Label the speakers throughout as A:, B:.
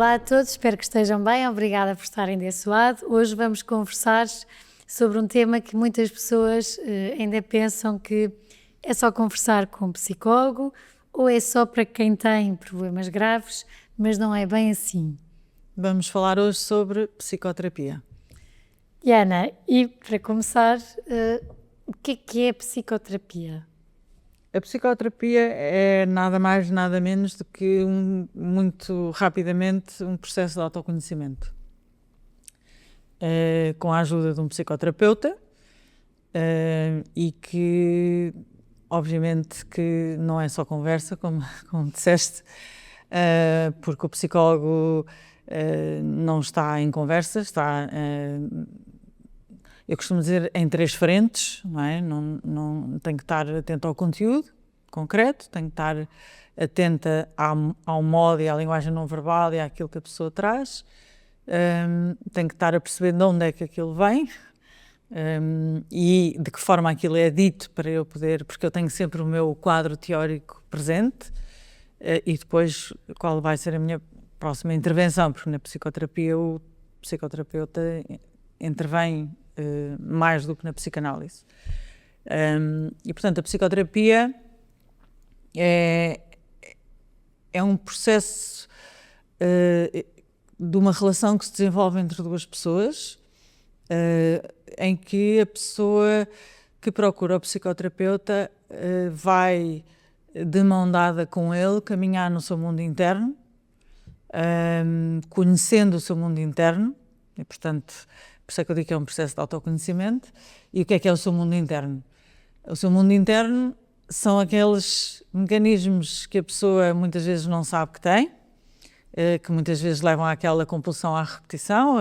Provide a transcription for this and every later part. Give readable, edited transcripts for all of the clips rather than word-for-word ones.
A: Olá a todos, espero que estejam bem, obrigada por estarem desse lado. Hoje vamos conversar sobre um tema que muitas pessoas ainda pensam que é só conversar com um psicólogo ou é só para quem tem problemas graves, mas não é bem assim.
B: Vamos falar hoje sobre psicoterapia.
A: Diana, e para começar, o que é psicoterapia?
B: A psicoterapia é nada mais, nada menos do que, muito rapidamente, um processo de autoconhecimento. Com a ajuda de um psicoterapeuta e que, obviamente, que não é só conversa, como disseste, porque o psicólogo não está em conversa, está... eu costumo dizer em 3 frentes, não é? Não tenho que estar atento ao conteúdo concreto, tenho que estar atenta ao modo e à linguagem não verbal e àquilo que a pessoa traz, tenho que estar a perceber de onde é que aquilo vem e de que forma aquilo é dito para eu poder, porque eu tenho sempre o meu quadro teórico presente e depois qual vai ser a minha próxima intervenção, porque na psicoterapia o psicoterapeuta intervém mais do que na psicanálise. E, portanto, a psicoterapia é um processo de uma relação que se desenvolve entre 2 pessoas, em que a pessoa que procura o psicoterapeuta vai de mão dada com ele caminhar no seu mundo interno, conhecendo o seu mundo interno, e, portanto, por isso é que eu digo que é um processo de autoconhecimento. E o que é o seu mundo interno? O seu mundo interno são aqueles mecanismos que a pessoa muitas vezes não sabe que tem, que muitas vezes levam àquela compulsão à repetição,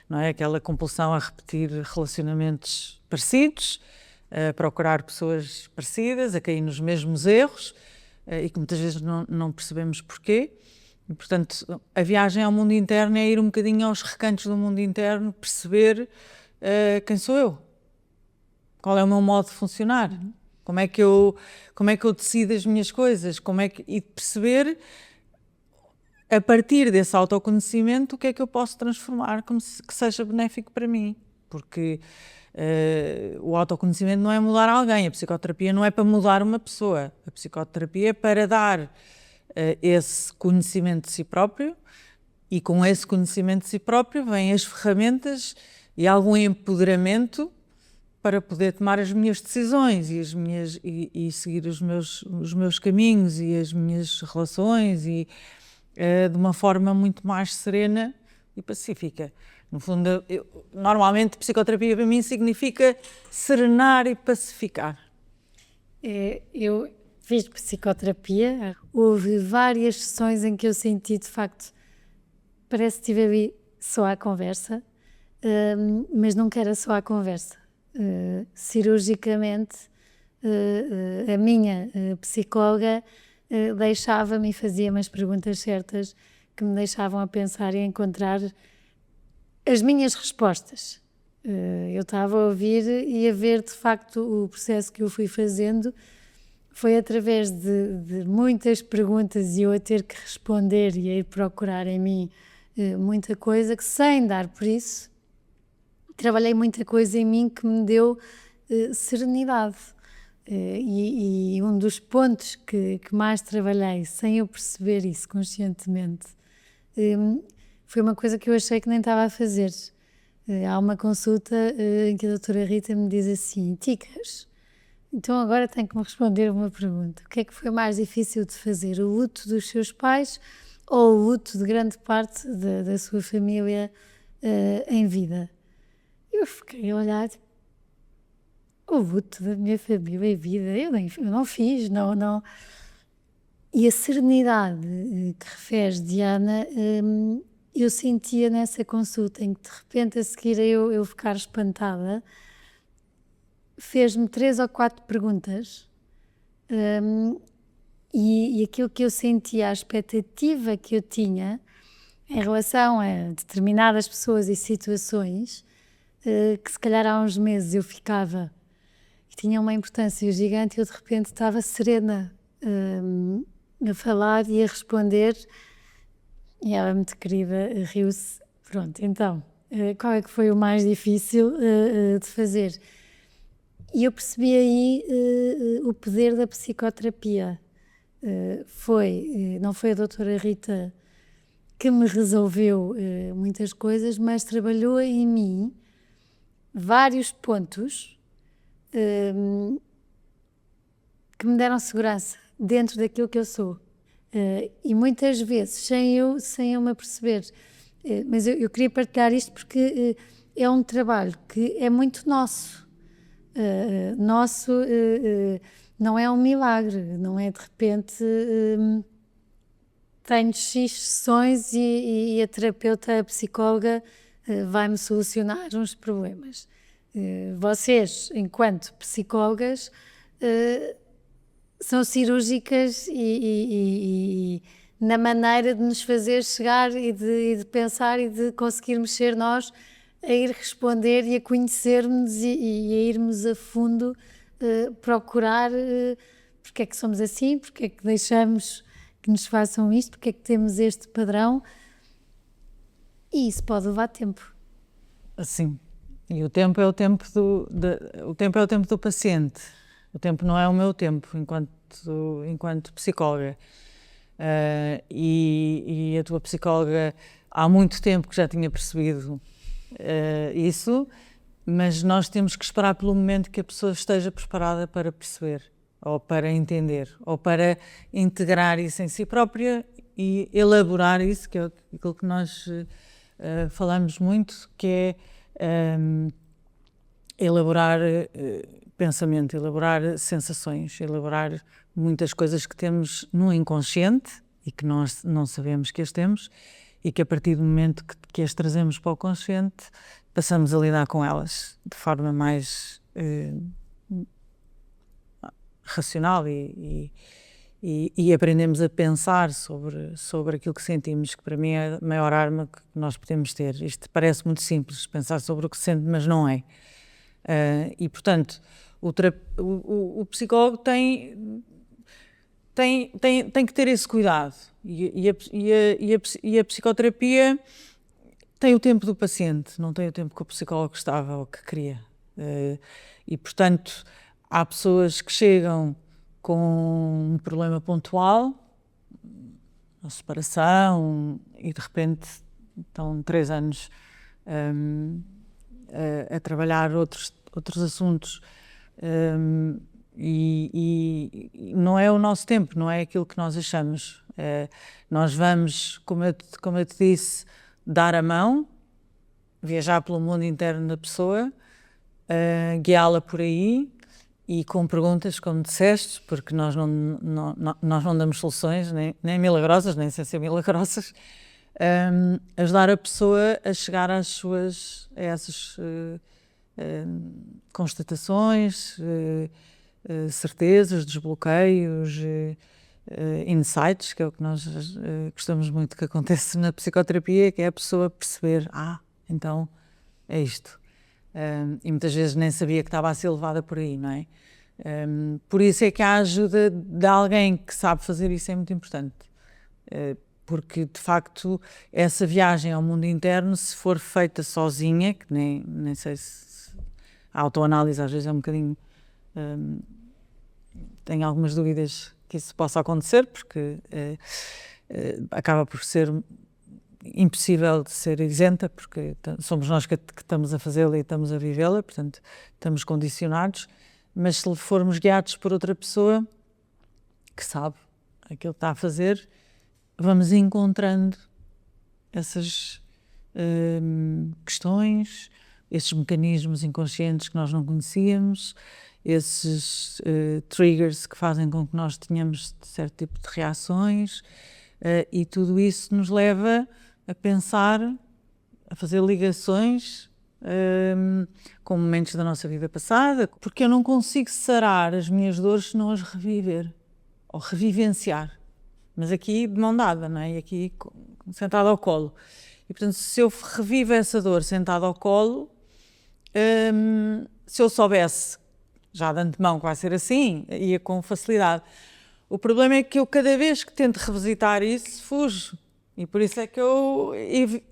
B: não é? Aquela compulsão a repetir relacionamentos parecidos, a procurar pessoas parecidas, a cair nos mesmos erros, e que muitas vezes não percebemos porquê. E, portanto, a viagem ao mundo interno é ir um bocadinho aos recantos do mundo interno, perceber quem sou eu, qual é o meu modo de funcionar, como é que eu decido as minhas coisas, e perceber, a partir desse autoconhecimento, o que é que eu posso transformar que seja benéfico para mim. Porque o autoconhecimento não é mudar alguém, a psicoterapia não é para mudar uma pessoa, a psicoterapia é para dar esse conhecimento de si próprio, e com esse conhecimento de si próprio vêm as ferramentas e algum empoderamento para poder tomar as minhas decisões e seguir os meus caminhos e as minhas relações e de uma forma muito mais serena e pacífica. No fundo, normalmente psicoterapia para mim significa serenar e pacificar.
A: Eu fiz psicoterapia, houve várias sessões em que eu senti, de facto, parece que estive ali só à conversa, mas nunca era só à conversa. Cirurgicamente, a minha psicóloga deixava-me e fazia-me as perguntas certas que me deixavam a pensar e a encontrar as minhas respostas. Eu estava a ouvir e a ver, de facto, o processo que eu fui fazendo foi através de muitas perguntas e eu a ter que responder e a ir procurar em mim muita coisa que, sem dar por isso, trabalhei muita coisa em mim que me deu serenidade. E um dos pontos que mais trabalhei, sem eu perceber isso conscientemente, foi uma coisa que eu achei que nem estava a fazer. Há uma consulta em que a doutora Rita me diz assim: Ticas, então agora tenho que me responder uma pergunta. O que é que foi mais difícil de fazer? O luto dos seus pais ou o luto de grande parte da sua família em vida? Eu fiquei a olhar, o luto da minha família em vida, eu não fiz, não. E a serenidade que referes, Diana, eu sentia nessa consulta em que de repente a seguir a eu ficar espantada, fez-me 3 ou 4 perguntas e aquilo que eu sentia, a expectativa que eu tinha em relação a determinadas pessoas e situações, que se calhar há uns meses eu ficava e tinha uma importância gigante, eu de repente estava serena a falar e a responder E ela, muito querida, riu-se. Pronto, então, qual é que foi o mais difícil de fazer? E eu percebi aí o poder da psicoterapia. Não foi a doutora Rita que me resolveu muitas coisas, mas trabalhou em mim vários pontos que me deram segurança dentro daquilo que eu sou. E muitas vezes, sem eu me aperceber. Mas eu queria partilhar isto porque é um trabalho que é muito nosso. Não é um milagre, não é de repente tenho X sessões e a terapeuta, a psicóloga vai-me solucionar uns problemas. Vocês, enquanto psicólogas, são cirúrgicas e na maneira de nos fazer chegar e de pensar e de conseguirmos ser nós a ir responder e a conhecermos e a irmos a fundo procurar porque é que somos assim, porque é que deixamos que nos façam isto, porque é que temos este padrão, e isso pode levar tempo.
B: Sim, e o tempo é o tempo o tempo é o tempo do paciente. O tempo não é o meu tempo enquanto psicóloga. E a tua psicóloga há muito tempo que já tinha percebido isso, mas nós temos que esperar pelo momento que a pessoa esteja preparada para perceber, ou para entender, ou para integrar isso em si própria e elaborar isso, que é aquilo que nós falamos muito, que é elaborar pensamento, elaborar sensações, elaborar muitas coisas que temos no inconsciente e que nós não sabemos que as temos, e que a partir do momento que as trazemos para o consciente passamos a lidar com elas de forma mais racional e aprendemos a pensar sobre aquilo que sentimos, que para mim é a maior arma que nós podemos ter. Isto parece muito simples, pensar sobre o que se sente, mas não é. E portanto o psicólogo tem que ter esse cuidado, e a psicoterapia tem o tempo do paciente, não tem o tempo que o psicólogo estava ou que queria. E portanto há pessoas que chegam com um problema pontual, uma separação, e de repente estão 3 anos a trabalhar outros assuntos, e não é o nosso tempo, não é aquilo que nós achamos. Nós vamos, como eu te disse, dar a mão, viajar pelo mundo interno da pessoa, guiá-la por aí, e com perguntas, como disseste, porque nós não damos soluções, nem milagrosas, nem sem ser milagrosas, ajudar a pessoa a chegar a essas constatações, certezas, desbloqueios, insights, que é o que nós gostamos muito que acontece na psicoterapia, que é a pessoa perceber, então é isto. E muitas vezes nem sabia que estava a ser levada por aí, não é? Por isso é que a ajuda de alguém que sabe fazer isso é muito importante, porque de facto essa viagem ao mundo interno, se for feita sozinha, que nem sei se a autoanálise às vezes é um bocadinho, tenho algumas dúvidas que isso possa acontecer, porque acaba por ser impossível de ser isenta, porque somos nós que estamos a fazê-la e estamos a vivê-la, portanto estamos condicionados. Mas se formos guiados por outra pessoa que sabe aquilo que está a fazer, vamos encontrando essas questões, esses mecanismos inconscientes que nós não conhecíamos, esses triggers que fazem com que nós tenhamos certo tipo de reações, e tudo isso nos leva a pensar, a fazer ligações com momentos da nossa vida passada, porque eu não consigo sarar as minhas dores se não as reviver ou revivenciar, mas aqui de mão dada, não é? E aqui sentada ao colo. E portanto, se eu revivo essa dor sentada ao colo, se eu soubesse já de antemão que vai ser assim, ia com facilidade. O problema é que eu, cada vez que tento revisitar isso, fujo. E por isso é que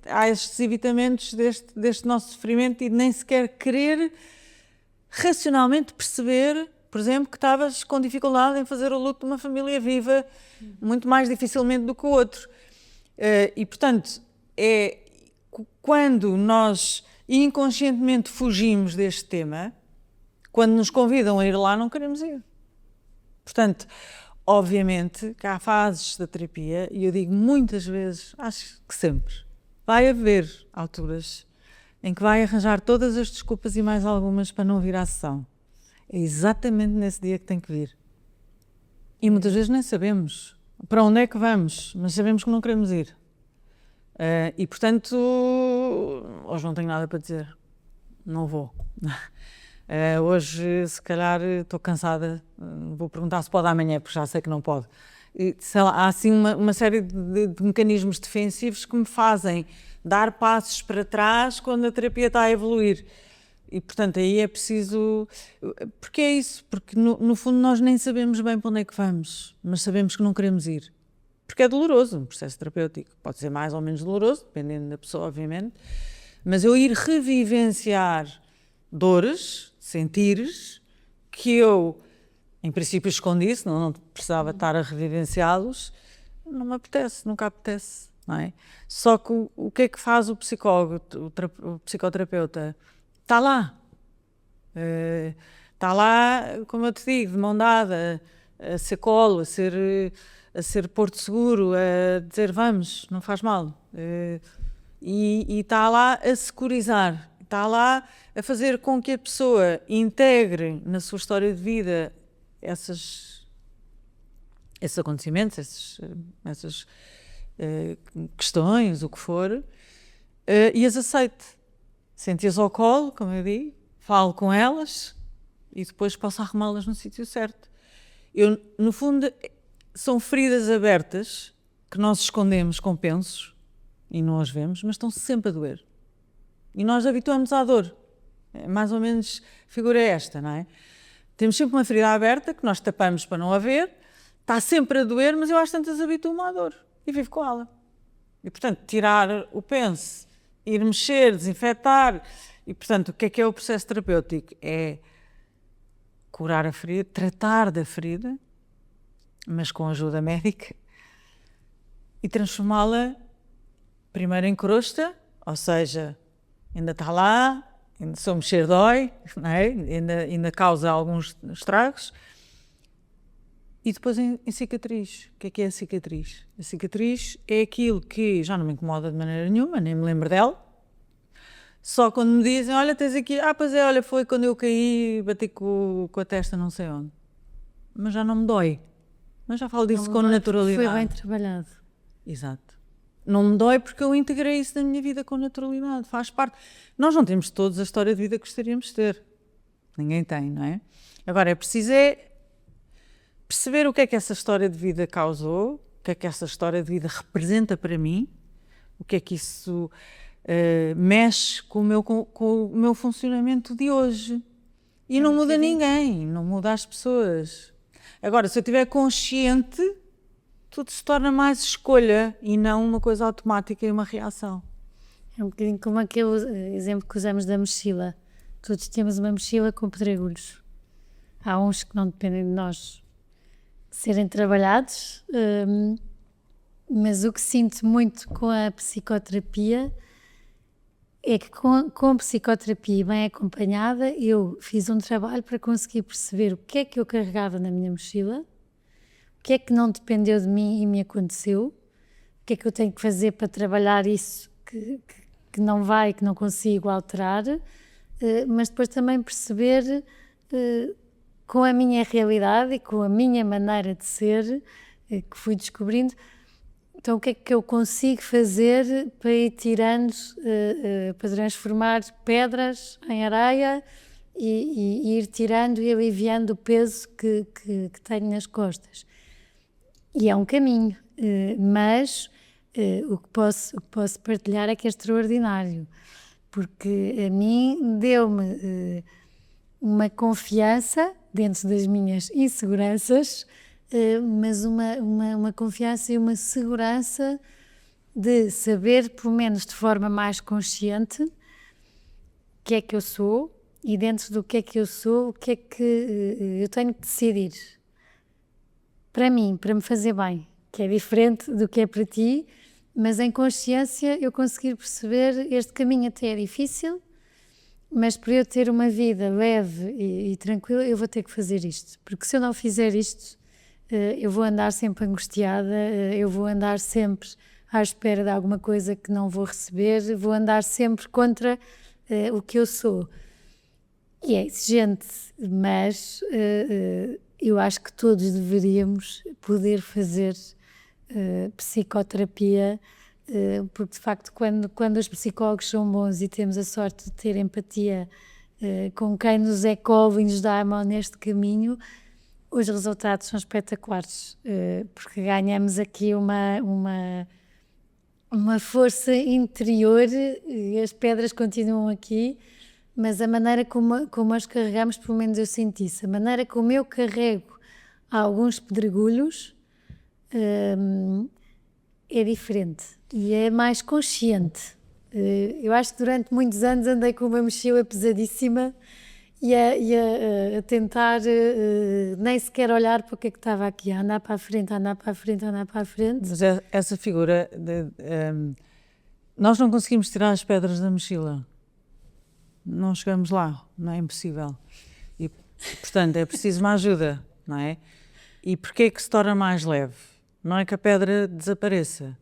B: há estes evitamentos deste nosso sofrimento e nem sequer querer racionalmente perceber, por exemplo, que estavas com dificuldade em fazer o luto de uma família viva muito mais dificilmente do que o outro. E, portanto, quando nós inconscientemente fugimos deste tema, quando nos convidam a ir lá, não queremos ir. Portanto, obviamente que há fases da terapia, e eu digo muitas vezes, acho que sempre, vai haver alturas em que vai arranjar todas as desculpas e mais algumas para não vir à sessão. É exatamente nesse dia que tem que vir. E muitas vezes nem sabemos para onde é que vamos, mas sabemos que não queremos ir. E, portanto, hoje não tenho nada para dizer. Não vou. Hoje, se calhar, estou cansada. Vou perguntar se pode amanhã, porque já sei que não pode. E, sei lá, há assim uma série de mecanismos defensivos que me fazem dar passos para trás quando a terapia está a evoluir. E, portanto, aí é preciso... Porque é isso, porque no fundo nós nem sabemos bem para onde é que vamos, mas sabemos que não queremos ir. Porque é doloroso, um processo terapêutico. Pode ser mais ou menos doloroso, dependendo da pessoa, obviamente. Mas eu ir revivenciar dores, sentires, que eu, em princípio, escondi, senão não precisava estar a revivenciá-los, não me apetece, nunca apetece, não é? Só que o que é que faz o psicólogo, o psicoterapeuta? Está lá. Está lá, como eu te digo, de mão dada, a ser colo, a ser porto seguro, a dizer vamos, não faz mal. E está lá a securizar, está lá a fazer com que a pessoa integre na sua história de vida esses acontecimentos, essas questões, o que for, e as aceite. Sente-as ao colo, como eu digo, falo com elas e depois posso arrumá-las no sítio certo. No fundo, são feridas abertas que nós escondemos com pensos e não as vemos, mas estão sempre a doer. E nós habituamos à dor. Mais ou menos a figura é esta, não é? Temos sempre uma ferida aberta que nós tapamos para não a ver, está sempre a doer, mas eu às tantas habituo-me à dor e vivo com ela. E, portanto, tirar o penso, ir mexer, desinfetar. E, portanto, o que é o processo terapêutico? É curar a ferida, tratar da ferida, mas com ajuda médica, e transformá-la primeiro em crosta, ou seja, ainda está lá, ainda se eu mexer dói, não é? ainda causa alguns estragos, e depois em cicatriz. O que é a cicatriz? A cicatriz é aquilo que já não me incomoda de maneira nenhuma, nem me lembro dela, só quando me dizem, olha, tens aqui, pois é, olha, foi quando eu caí, bati com a testa não sei onde. Mas já não me dói. Mas já falo disso com naturalidade.
A: Foi bem trabalhado.
B: Exato. Não me dói porque eu integrei isso na minha vida com naturalidade, faz parte. Nós não temos todos a história de vida que gostaríamos de ter. Ninguém tem, não é? Agora, é preciso perceber o que é que essa história de vida causou, o que é que essa história de vida representa para mim, o que é que isso mexe com o meu funcionamento de hoje. E não muda ninguém, não muda as pessoas. Agora, se eu estiver consciente, tudo se torna mais escolha e não uma coisa automática e uma reação.
A: É um bocadinho como aquele exemplo que usamos da mochila. Todos temos uma mochila com pedregulhos. Há uns que não dependem de nós serem trabalhados, mas o que sinto muito com a psicoterapia é que com a psicoterapia bem acompanhada, eu fiz um trabalho para conseguir perceber o que é que eu carregava na minha mochila, o que é que não dependeu de mim e me aconteceu, o que é que eu tenho que fazer para trabalhar isso que não vai, que não consigo alterar, mas depois também perceber com a minha realidade e com a minha maneira de ser, que fui descobrindo, então o que é que eu consigo fazer para ir tirando, para transformar pedras em areia e ir tirando e aliviando o peso que tenho nas costas. E é um caminho, mas o que posso partilhar é que é extraordinário, porque a mim deu-me uma confiança dentro das minhas inseguranças, mas uma confiança e uma segurança de saber, pelo menos de forma mais consciente, o que é que eu sou, e dentro do que é que eu sou, o que é que eu tenho que decidir para mim, para me fazer bem, que é diferente do que é para ti, mas em consciência eu conseguir perceber este caminho até é difícil, mas para eu ter uma vida leve e tranquila eu vou ter que fazer isto, porque se eu não fizer isto eu vou andar sempre angustiada, eu vou andar sempre à espera de alguma coisa que não vou receber, vou andar sempre contra o que eu sou. E é exigente, mas eu acho que todos deveríamos poder fazer psicoterapia, porque de facto quando os psicólogos são bons e temos a sorte de ter empatia com quem nos é colo e nos dá a mão neste caminho, os resultados são espetaculares, porque ganhamos aqui uma força interior e as pedras continuam aqui, mas a maneira como as carregamos, pelo menos eu senti isso, a maneira como eu carrego alguns pedregulhos é diferente e é mais consciente. Eu acho que durante muitos anos andei com uma mochila pesadíssima e a tentar nem sequer olhar para o que é que estava aqui, a andar para a frente, a andar para a frente, a andar para a frente.
B: Mas essa figura, nós não conseguimos tirar as pedras da mochila. Não chegamos lá, não é impossível. E, portanto, é preciso uma ajuda, não é? E porquê é que se torna mais leve? Não é que a pedra desapareça.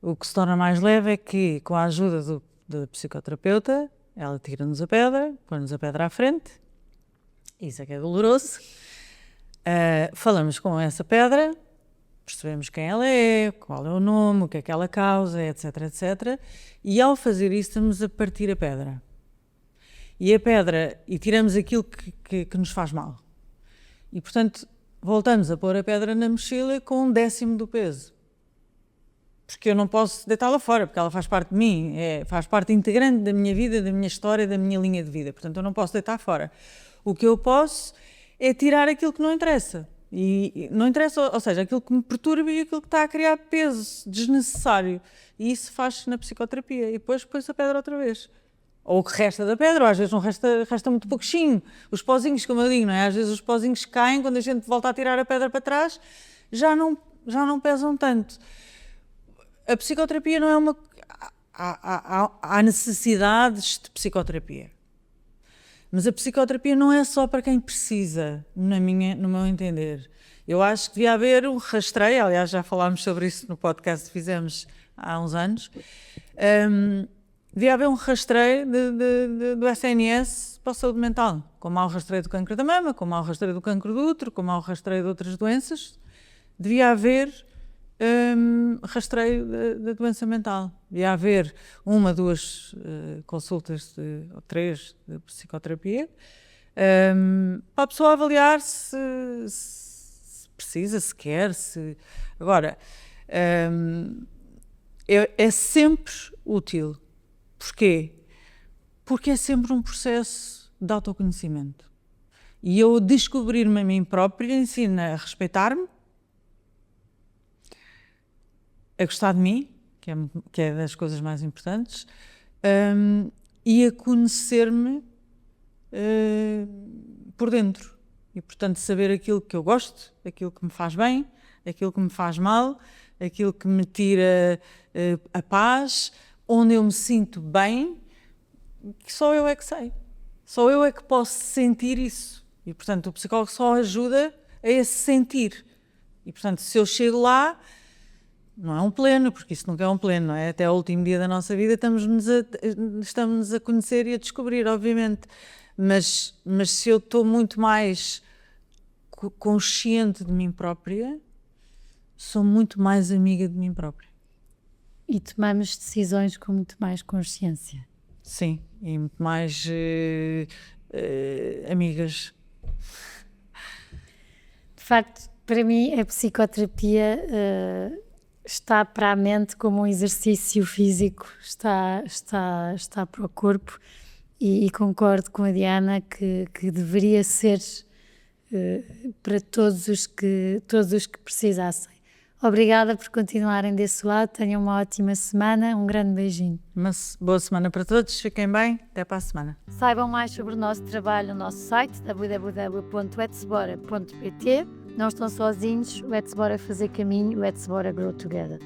B: O que se torna mais leve é que, com a ajuda do psicoterapeuta, ela tira-nos a pedra, põe-nos a pedra à frente, isso é que é doloroso. Falamos com essa pedra, percebemos quem ela é, qual é o nome, o que é que ela causa, etc, etc. E ao fazer isso, estamos a partir a pedra. E tiramos aquilo que nos faz mal. E, portanto, voltamos a pôr a pedra na mochila com 1/10 do peso. Porque eu não posso deitá-la fora, porque ela faz parte de mim, faz parte integrante da minha vida, da minha história, da minha linha de vida. Portanto, eu não posso deitar fora. O que eu posso é tirar aquilo que não interessa. E não interessa, ou seja, aquilo que me perturba e aquilo que está a criar peso desnecessário. E isso faz-se na psicoterapia. E depois põe-se a pedra outra vez. Ou o que resta da pedra, ou às vezes não resta muito pouquinho. Os pozinhos, como eu digo, não é? Às vezes os pozinhos caem, quando a gente volta a tirar a pedra para trás, já não pesam tanto. A psicoterapia não é uma... Há necessidades de psicoterapia. Mas a psicoterapia não é só para quem precisa, no meu entender. Eu acho que devia haver um rastreio, aliás já falámos sobre isso no podcast que fizemos há uns anos, devia haver um rastreio do SNS para a saúde mental, como há o rastreio do cancro da mama, como há o rastreio do cancro do útero, como há o rastreio de outras doenças, devia haver rastreio da doença mental. Devia haver 1, 2 consultas, ou 3 de psicoterapia, para a pessoa avaliar se precisa, se quer, se... Agora, é sempre útil. Porquê? Porque é sempre um processo de autoconhecimento. E eu descobrir-me a mim própria ensina a respeitar-me, a gostar de mim, que é das coisas mais importantes, e a conhecer-me por dentro. E, portanto, saber aquilo que eu gosto, aquilo que me faz bem, aquilo que me faz mal, aquilo que me tira a paz, onde eu me sinto bem, que só eu é que sei. Só eu é que posso sentir isso. E, portanto, o psicólogo só ajuda a esse sentir. E, portanto, se eu chego lá, não é um pleno, porque isso nunca é um pleno, não é? Até o último dia da nossa vida estamos a conhecer e a descobrir, obviamente. Mas se eu estou muito mais consciente de mim própria, sou muito mais amiga de mim própria.
A: E tomamos decisões com muito mais consciência.
B: Sim, e muito mais amigas.
A: De facto, para mim, a psicoterapia está para a mente como um exercício físico, está para o corpo e concordo com a Diana que deveria ser para todos os que precisassem. Obrigada por continuarem desse lado. Tenham uma ótima semana. Um grande beijinho.
B: Uma boa semana para todos. Fiquem bem. Até para a semana.
A: Saibam mais sobre o nosso trabalho no nosso site www.etsbora.pt. Não estão sozinhos. O Etsbora fazer caminho. O Etsbora grow together.